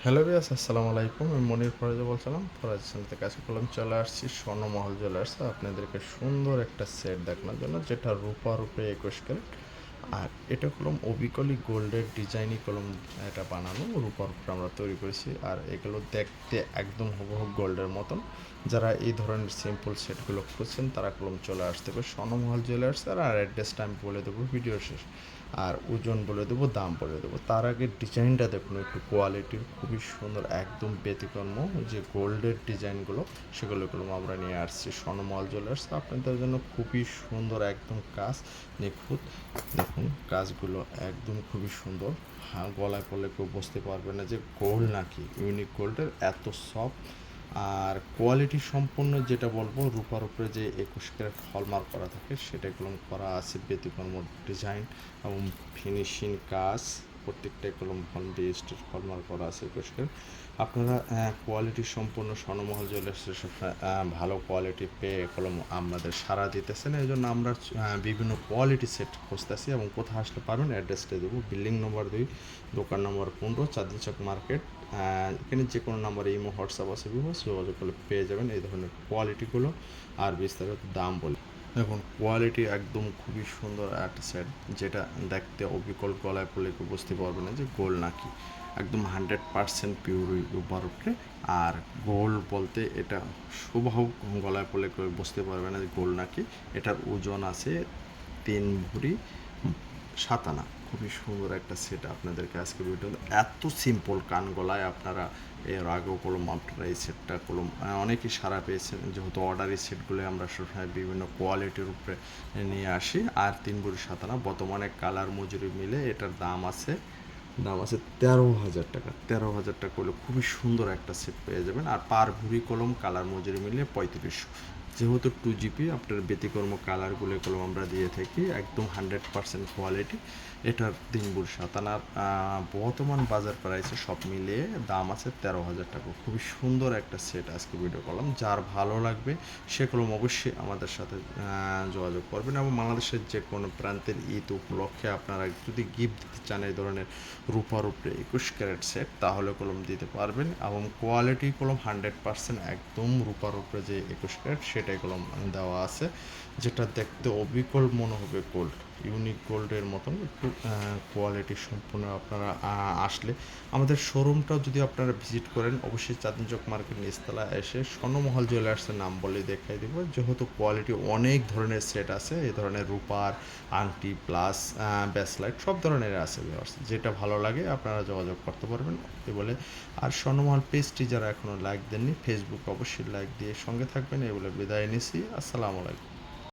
Hello viewers, আসসালামু আলাইকুম। আমি মনির ফরাজ বলছিলাম। ফরাজ চ্যানেল থেকে আশা করলাম চলে আসছি স্বর্ণমহল জুয়েলার্স আপনাদেরকে সুন্দর একটা সেট দেখানোর জন্য, যেটা রূপার উপরে 21 ক্যারেট। আর এটা কলম অবিকলি গোল্ডের ডিজাইনই কলম এটা বানানো রূপার উপরে আমরা তৈরি করেছি। আর এগুলো দেখতে একদম হুবহু গোল্ডের মতন। যারা এই ধরনের সিম্পল সেটগুলো খুঁজছেন তারা কলম চলে আসতে হবে স্বর্ণমহল জুয়েলার্স। আর অ্যাড্রেসটা আমি বলে দেবো ভিডিও শেষ, আর ওজন বলে দেবো, দাম বলে দেবো। তার আগে ডিজাইনটা দেখুন, একটু কোয়ালিটির খুবই সুন্দর, একদম ব্যতিক্রম যে গোল্ডের ডিজাইনগুলো সেগুলো আমরা নিয়ে আসছি স্বর্ণমহল জুয়েলার্স আপনাদের জন্য। খুবই সুন্দর একদম কাজ, নিখুঁত। দেখুন কাজগুলো একদম খুবই সুন্দর। হ্যাঁ, গলায় পড়লে কেউ বুঝতে পারবে না যে গোল্ড নাকি, ইউনিক গোল্ডের এত সফট। আর কোয়ালিটি সম্পন্ন যেটা বলবো, রূপার উপরে যে 21 ক্যারেট হলমার্ক করা থাকে সেটাগুলো করা আছে ব্যতিক্রম ডিজাইন এবং ফিনিশিং কাজ। প্রত্যেকটা কলম হল দিয়ে স্টেট হলমার্ক করা আছে 21 ক্যারেট। আপনারা কোয়ালিটি সম্পন্ন স্বর্ণমহল জুয়েলার্সের ভালো কোয়ালিটি পেয়ে কলম আমাদের সাড়া দিতেছেন। এই জন্য আমরা বিভিন্ন কোয়ালিটি সেট খুঁজতেছি এবং কোথায় আসলে পারবেন অ্যাড্রেসটা দেবো। বিল্ডিং নম্বর 2, দোকান নম্বর 15, চাঁদনি চক মার্কেট। এখানে যে কোনো নাম্বারে ইমো, হোয়াটসঅ্যাপ আছে, যোগাযোগ করলে পেয়ে যাবেন এই ধরনের কোয়ালিটিগুলো। আর বিস্তারিত দাম বলি, দেখুন কোয়ালিটি একদম খুবই সুন্দর একটা সেট, যেটা দেখতে অবিকল, গলায় পড়লে কেউ বুঝতে পারবে না যে গোল্ড নাকি। একদম 100% পিওর রূপার উপরে। আর গোল্ড বলতে এটা সুবাহু, গলায় পড়লে কেউ বুঝতে পারবে না যে গোল্ড নাকি। এটার ওজন আছে 3 ভরি 7 আনা। খুবই সুন্দর একটা সেট আপনাদেরকে আজকে ভিডিও। এত সিম্পল কান গলায় আপনারা এর আগেও কলম আপনারা এই সেটটা কলম অনেকেই সারা পেয়েছেন, যেহেতু অর্ডার এই সেটগুলো আমরা সবসময় বিভিন্ন কোয়ালিটির উপরে নিয়ে আসি। আর 3 ভরি 7 আনা বর্তমানে কালার মজুরি মিলে এটার দাম আছে 13,000 টাকা। 13,000 টাকা হলে খুবই সুন্দর একটা সেট পেয়ে যাবেন। আর পার ভরি কলম কালার মজুরি মিলে 3500। যেহেতু 2 জিবি, আপনার ব্যতিক্রম কালারগুলো কলম আমরা দিয়ে থাকি, একদম 100% কোয়ালিটি। এটার 3 ভরি 7 আনার বর্তমান বাজার প্রাইসে সব মিলিয়ে দাম আছে 13,000 টাকা। খুবই সুন্দর একটা সেট আজকে ভিডিও করলাম। যার ভালো লাগবে সে কলম অবশ্যই আমাদের সাথে যোগাযোগ করবেন। এবং বাংলাদেশের যে কোনো প্রান্তের ঈদ উপলক্ষে আপনারা যদি গিফট দিতে চান এই ধরনের রূপার উপরে 21 ক্যারেট সেট, তাহলে কলম দিতে পারবেন। এবং কোয়ালিটি কলম 100% একদম রূপার উপরে যে 21 ক্যারেট সেটাই কলম দেওয়া আছে, যেটা দেখতে অবিকল মনে হবে গোল্ড, ইউনিক গোল্ডের মতন একটু কোয়ালিটি সম্পূর্ণ। আপনারা আসলে আমাদের শোরুমটাও যদি আপনারা ভিজিট করেন, অবশ্যই চাঁদনি চক মার্কেট নিচতলায় এসে স্বর্ণমহল জুয়েলার্সের নাম বলে দেখাই দেব। যেহেতু কোয়ালিটি অনেক ধরনের সেট আছে, এই ধরনের রূপার আংটি প্লাস ব্যাসলাইট সব ধরনের আছে। যেটা ভালো লাগে আপনারা যোগাযোগ করতে পারবেন এই বলে। আর স্বর্ণমহল পেজটি যারা এখনও লাইক দেননি, ফেসবুক অবশ্যই লাইক দিয়ে সঙ্গে থাকবেন এই বলে বিদায় নিছি। আসসালামু আলাইকুম।